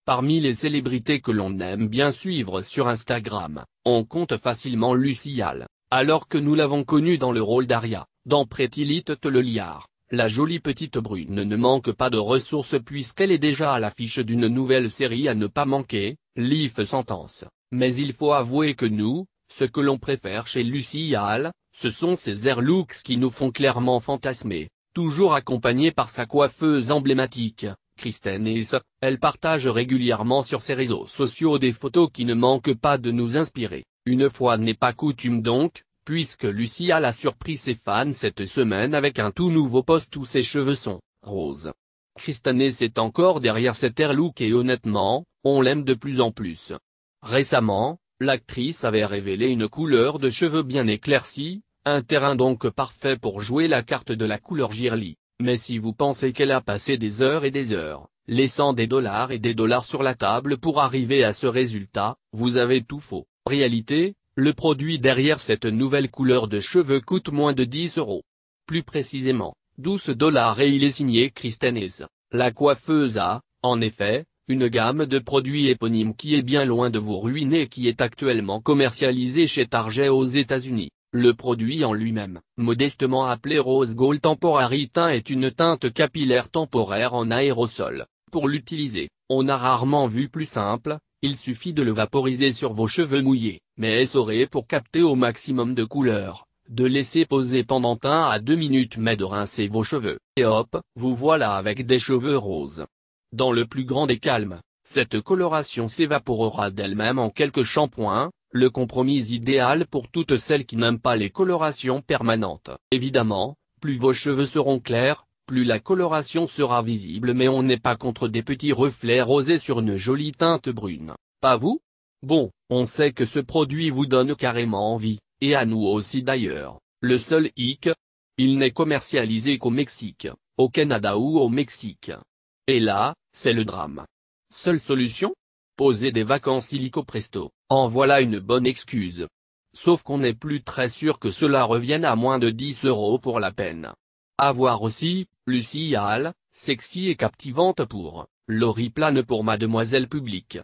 Parmi les célébrités que l'on aime bien suivre sur Instagram, on compte facilement Lucy Hale, alors que nous l'avons connue dans le rôle d'Aria, dans Pretty Little Liars. La jolie petite brune ne manque pas de ressources puisqu'elle est déjà à l'affiche d'une nouvelle série à ne pas manquer, Life Sentence. Mais il faut avouer que nous, ce que l'on préfère chez Lucy Hale, ce sont ses hair looks qui nous font clairement fantasmer. Toujours accompagnée par sa coiffeuse emblématique, Kristen Hess, elle partage régulièrement sur ses réseaux sociaux des photos qui ne manquent pas de nous inspirer. Une fois n'est pas coutume donc, puisque Lucy Hale a surpris ses fans cette semaine avec un tout nouveau post où ses cheveux sont roses. Kristen Hess est encore derrière cet hair look et honnêtement, on l'aime de plus en plus. Récemment, l'actrice avait révélé une couleur de cheveux bien éclaircie, un terrain donc parfait pour jouer la carte de la couleur girly. Mais si vous pensez qu'elle a passé des heures et des heures, laissant des dollars et des dollars sur la table pour arriver à ce résultat, vous avez tout faux. En réalité, le produit derrière cette nouvelle couleur de cheveux coûte moins de 10 €. Plus précisément, 12 $ et il est signé Kristen Hess. La coiffeuse a, en effet, une gamme de produits éponymes qui est bien loin de vous ruiner et qui est actuellement commercialisée chez Target aux États-Unis. Le produit en lui-même, modestement appelé Rose Gold Temporary Tint, est une teinte capillaire temporaire en aérosol. Pour l'utiliser, on a rarement vu plus simple, il suffit de le vaporiser sur vos cheveux mouillés, mais essorés pour capter au maximum de couleur, de laisser poser pendant 1 à 2 minutes mais de rincer vos cheveux, et hop, vous voilà avec des cheveux roses. Dans le plus grand des calmes, cette coloration s'évaporera d'elle-même en quelques shampoings. Le compromis idéal pour toutes celles qui n'aiment pas les colorations permanentes. Évidemment, plus vos cheveux seront clairs, plus la coloration sera visible, mais on n'est pas contre des petits reflets rosés sur une jolie teinte brune. Pas vous? Bon, on sait que ce produit vous donne carrément envie, et à nous aussi d'ailleurs. Le seul hic? Il n'est commercialisé qu'au Mexique, au Canada ou au Mexique. Et là, c'est le drame. Seule solution? Poser des vacances illico presto. En voilà une bonne excuse. Sauf qu'on n'est plus très sûr que cela revienne à moins de 10 € pour la peine. À voir aussi, Lucy Hale, sexy et captivante pour Laurie Plane pour Mademoiselle Publique.